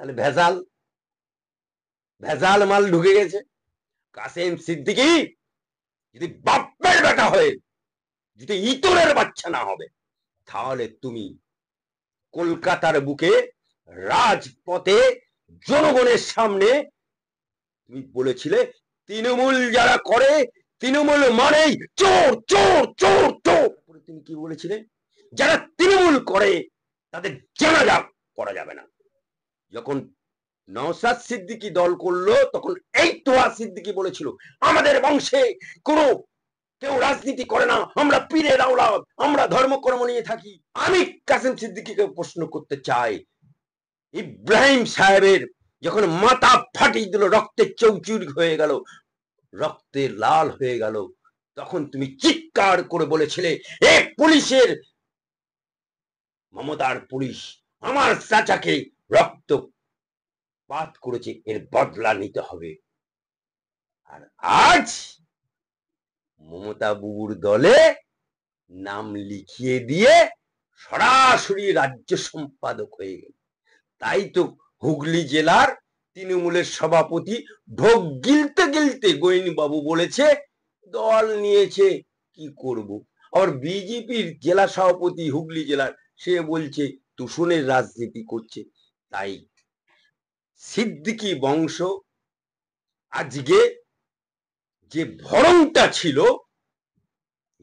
তাহলে ভেজাল ভেজাল মাল ঢুকে গেছে। কাসেম সিদ্দিকী যদি বাপের বেটা হয়ে যদি ইতরের বাচ্চা না হবে, তাহলে তুমি কলকাতার বুকে রাজপথে জনগণের সামনে তুমি বলেছিলে তৃণমূল যারা করে, তৃণমূল মানেই চোর চোর চোর চোর। তুমি কি বলেছিলে? যারা তৃণমূল করে তাদের জানাজা করা যাবে না। যখন নওশাদ সিদ্দিকী দল করলো, তখন এই তোহা সিদ্দিকী বলেছিল আমাদের বংশে কোনো কেউ রাজনীতি করে না, আমরা পীরের আওলাদ, আমরা ধর্মকর্ম নিয়ে থাকি। আমি কাসেম সিদ্দিকীকে প্রশ্ন করতে চাই, ইব্রাহিম সাহেবের যখন মাথা ফাটিয়ে দিল, রক্তে চৌচুরি হয়ে গেল, রক্তে লাল হয়ে গেল, তখন তুমি চিৎকার করে বলেছিলে এ পুলিশের, মমতার পুলিশ আমার চাচাকে রক্তপাত করেছে, এর বদলা নিতে হবে। আর আজ মমতা বুবুর দলে নাম লিখিয়ে দিয়ে সরাসরি রাজ্য সম্পাদক হয়ে গেল। তাই তো হুগলি জেলার তৃণমূলের সভাপতি ঢোক গিলতে গিলতে গোয়েনি বাবু বলেছে দল নিয়েছে কি করব। আর বিজেপির জেলা সভাপতি হুগলি জেলার, সে বলছে তুষণের রাজনীতি করছে। তাই সিদ্দিকী বংশ আজকে যে ভরণটা ছিল,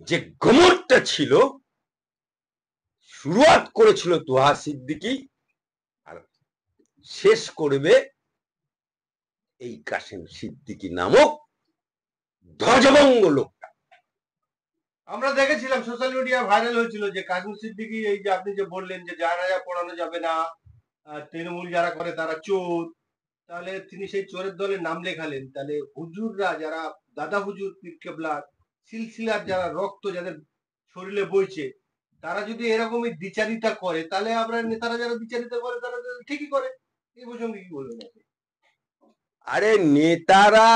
যে গমরটা ছিল, শুরুয়াত করেছিল তোহা সিদ্দিকী, আর শেষ করবে এই কাসেম সিদ্দিকী নামক ধ্বজভঙ্গ লোকটা। আমরা দেখেছিলাম সোশ্যাল মিডিয়া ভাইরাল হয়েছিল যে কাসেম সিদ্দিকী, এই যে আপনি যে বললেন যে জানাজা পড়ানো যাবে না, তৃণমূল যারা করে তারা চোর, তাহলে তিনি সেই চোরের দলে নাম লেখালেন। তাহলে হুজুররা যারা দাদা হুজুর পীর কেবলা সিলসিলার যারা রক্ত যাদের শরীরে বইছে, তারা যদি এরকমই দ্বিচারিতা করে, তাহলে আমরা নেতারা যারা দ্বিচারিতা করে তারা ঠিকই করে। এই প্রসঙ্গে কি বলবেন? আরে নেতারা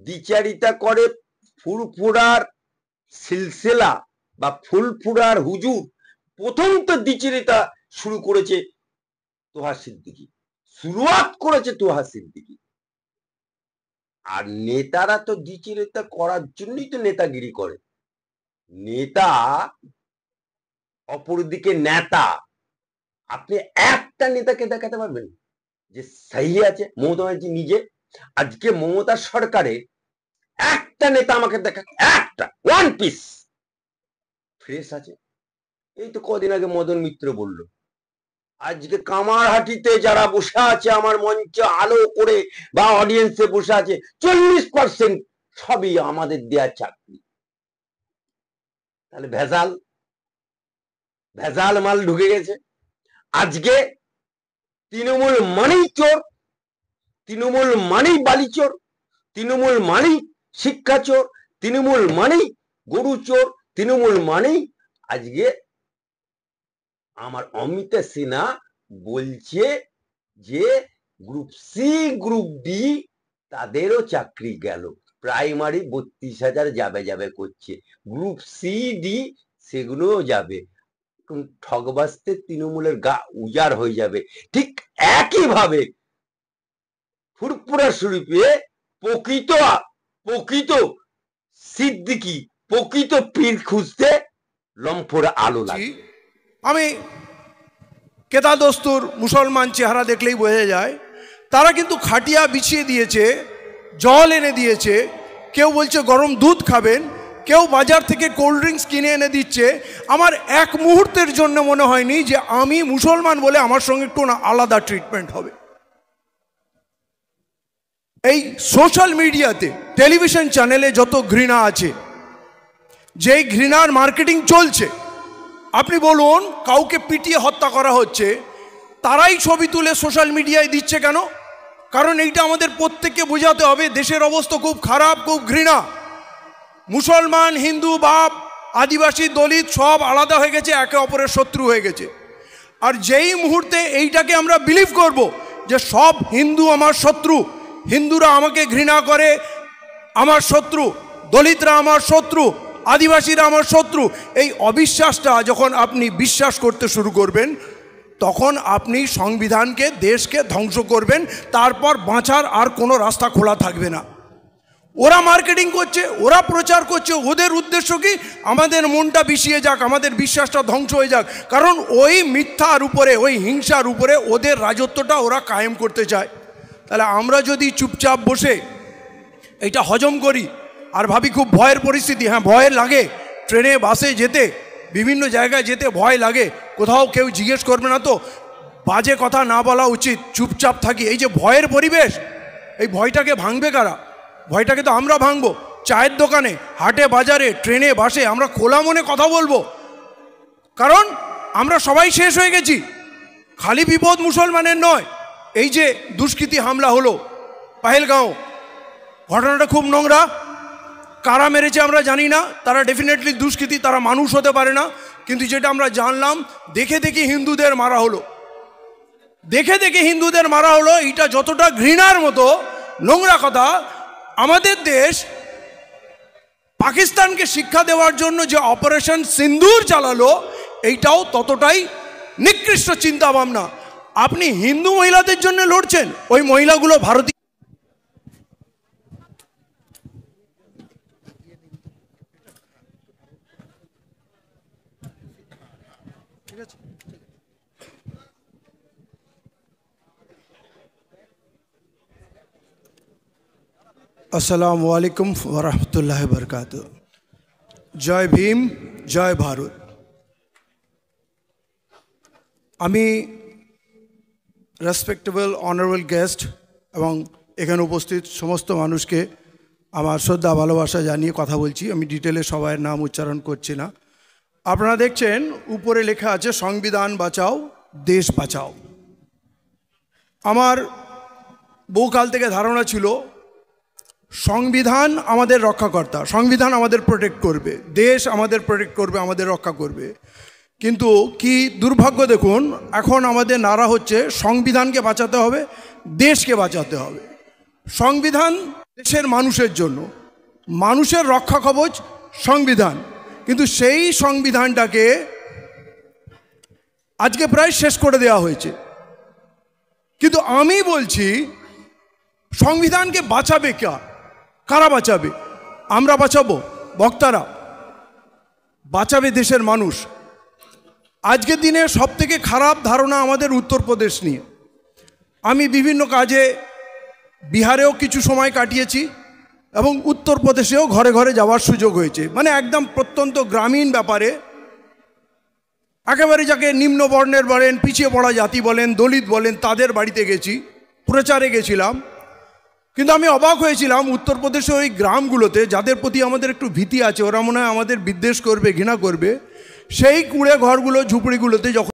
দ্বিচারিতা করে, ফুরফুরার সিলসিলা বা ফুলফুরার হুজুর প্রথম তো দ্বিচারিতা শুরু করেছে তোহা সিদ্দিকী, শুরুয়াত করেছে তোহা সিদ্দিকী। আর নেতারা তো দ্বিচারিতা করার জন্যই তো নেতাগিরি করে। নেতা অপরদিকে নেতা। আপনি একটা নেতাকে দেখাতে পারবেন যে সহি আছে? মমতা ব্যানার্জি নিজে, আজকে মমতা সরকারে একটা নেতা আমাকে দেখা, একটা ওয়ান পিস ফ্রেশ আছে? এই তো কদিন আগে মদন মিত্র বলল, আজকে কামারহাটিতে যারা বসে আছে আমার মঞ্চে আলো করে বা অডিয়েন্সে বসে আছে 40% সবই আমাদের দেয়া চাকরি। তাহলে ভেজাল ভেজাল মাল ঢুকে গেছে। আজকে তৃণমূল মানেই চোর, তৃণমূল মানেই বালি চোর, তৃণমূল মানেই শিক্ষা চোর, তৃণমূল মানেই গরু চোর, তৃণমূল মানেই আজকে আমার অমিতা সিনহা বলছে যে গ্রুপ সি গ্রুপ ডি তাদেরও চাকরি গেল, প্রাইমারি 32,000 যাবে যাবে করছে, গ্রুপ সি ডি সেগুলোও যাবে। ঠগবাজতে তৃণমূলের গা উজাড় হয়ে যাবে। ঠিক একইভাবে ফুরফুরা শরীফে প্রকৃত সিদ্দিকী, প্রকৃত পীর খুঁজতে লম্ফোর আলো লাগে। আমি কেদা দস্তুর মুসলমান চেহারা দেখলেই বোঝা যায়, তারা কিন্তু খাটিয়া বিছিয়ে দিয়েছে, জল এনে দিয়েছে, কেউ বলছে গরম দুধ খাবেন, কেউ বাজার থেকে কোল্ড ড্রিঙ্কস কিনে এনে দিচ্ছে। আমার এক মুহূর্তের জন্য মনে হয়নি যে আমি মুসলমান বলে আমার সঙ্গে একটু আলাদা ট্রিটমেন্ট হবে। এই সোশ্যাল মিডিয়াতে, টেলিভিশন চ্যানেলে যত ঘৃণা আছে, যেই ঘৃণার মার্কেটিং চলছে, আপনি বলুন কাউকে পিটিয়ে হত্যা করা হচ্ছে, তারাই ছবি তুলে সোশ্যাল মিডিয়ায় দিচ্ছে কেন? কারণ এইটা আমাদের প্রত্যেককে বোঝাতে হবে দেশের অবস্থা খুব খারাপ, খুব ঘৃণা। মুসলমান, হিন্দু, বাপ, আদিবাসী, দলিত সব আলাদা হয়ে গেছে, একে অপরের শত্রু হয়ে গেছে। আর যেই মুহূর্তে এইটাকে আমরা বিলিভ করব যে সব হিন্দু আমার শত্রু, হিন্দুরা আমাকে ঘৃণা করে, আমার শত্রু, দলিতরা আমার শত্রু, আদিবাসীরা আমার শত্রু, এই অবিশ্বাসটা যখন আপনি বিশ্বাস করতে শুরু করবেন, তখন আপনি সংবিধানকে, দেশকে ধ্বংস করবেন, তারপর বাঁচার আর কোনো রাস্তা খোলা থাকবে না। ওরা মার্কেটিং করছে, ওরা প্রচার করছে, ওদের উদ্দেশ্য কি আমাদের মনটা বিষিয়ে যাক, আমাদের বিশ্বাসটা ধ্বংস হয়ে যাক, কারণ ওই মিথ্যার উপরে, ওই হিংসার উপরে ওদের রাজত্বটা ওরা কায়েম করতে চায়। তাহলে আমরা যদি চুপচাপ বসে এটা হজম করি আর ভাবি খুব ভয়ের পরিস্থিতি, হ্যাঁ ভয়ের লাগে, ট্রেনে বাসে যেতে, বিভিন্ন জায়গায় যেতে ভয় লাগে, কোথাও কেউ জিজ্ঞেস করবে না তো, বাজে কথা না বলা উচিত, চুপচাপ থাকি, এই যে ভয়ের পরিবেশ, এই ভয়টাকে ভাঙবে কারা? ভয়টাকে তো আমরা ভাঙবো। চায়ের দোকানে, হাটে বাজারে, ট্রেনে বাসে আমরা খোলা মনে কথা বলবো, কারণ আমরা সবাই শেষ হয়ে গেছি। খালি বিপদ মুসলমানের নয়, এই যে দুষ্কৃতী হামলা হলো পাহেলগাঁও, ঘটনাটা খুব নোংরা। কারা মেরেছে আমরা জানি না, তারা ডেফিনেটলি দুষ্কৃতী, তারা মানুষ হতে পারে না। কিন্তু যেটা আমরা জানলাম, দেখে দেখে হিন্দুদের মারা হলো, দেখে দেখে হিন্দুদের মারা হলো, এটা যতটা ঘৃণার মতো নোংরা কথা। আমাদের দেশ পাকিস্তানকে শিক্ষা দেওয়ার জন্য যে অপারেশন সিন্দুর চালালো, এইটাও ততটাই নিকৃষ্ট চিন্তা ভাবনা। আপনি হিন্দু মহিলাদের জন্য লড়ছেন, ওই মহিলাগুলো ভারতীয়। আসসালামু আলাইকুম ওয়া রাহমাতুল্লাহি ওয়া বারাকাতুহু। জয় ভীম, জয় ভারত। আমি রেসপেক্টেবল অনারেবল গেস্ট এবং এখানে উপস্থিত সমস্ত মানুষকে আমার শ্রদ্ধা ভালোবাসা জানিয়ে কথা বলছি। আমি ডিটেলে সবার নাম উচ্চারণ করছি না। আপনারা দেখছেন উপরে লেখা আছে সংবিধান বাঁচাও, দেশ বাঁচাও। আমার বহুকাল থেকে ধারণা ছিল সংবিধান আমাদের রক্ষাকর্তা, সংবিধান আমাদের প্রোটেক্ট করবে, দেশ আমাদের প্রোটেক্ট করবে, আমাদের রক্ষা করবে। কিন্তু কি দুর্ভাগ্য দেখুন, এখন আমাদের নারা হচ্ছে সংবিধানকে বাঁচাতে হবে, দেশকে বাঁচাতে হবে। সংবিধান দেশের মানুষের জন্য, মানুষের রক্ষা কবচ সংবিধান, কিন্তু সেই সংবিধানটাকে আজকে প্রায় শেষ করে দেওয়া হয়েছে। কিন্তু আমি বলছি সংবিধানকে বাঁচাবে কারা বাঁচাবে? আমরা বাঁচাবো? বক্তারা বাঁচাবে দেশের মানুষ। আজকের দিনে সবথেকে খারাপ ধারণা আমাদের উত্তরপ্রদেশ নিয়ে। আমি বিভিন্ন কাজে বিহারেও কিছু সময় কাটিয়েছি এবং উত্তরপ্রদেশেও ঘরে ঘরে যাওয়ার সুযোগ হয়েছে। মানে একদম প্রত্যন্ত গ্রামীণ ব্যাপারে, একেবারে যাকে নিম্ন বর্ণের বলেন, পিছিয়ে পড়া জাতি বলেন, দলিত বলেন, তাদের বাড়িতে গেছি, প্রচারে গেছিলাম। কিন্তু আমি অবাক হয়েছিলাম উত্তরপ্রদেশের ওই গ্রামগুলোতে, যাদের প্রতি আমাদের একটু ভীতি আছে, ওরা মনে হয় আমাদের বিদ্বেষ করবে, ঘৃণা করবে, সেই কুঁড়ে ঘরগুলো, ঝুপড়িগুলোতে যখন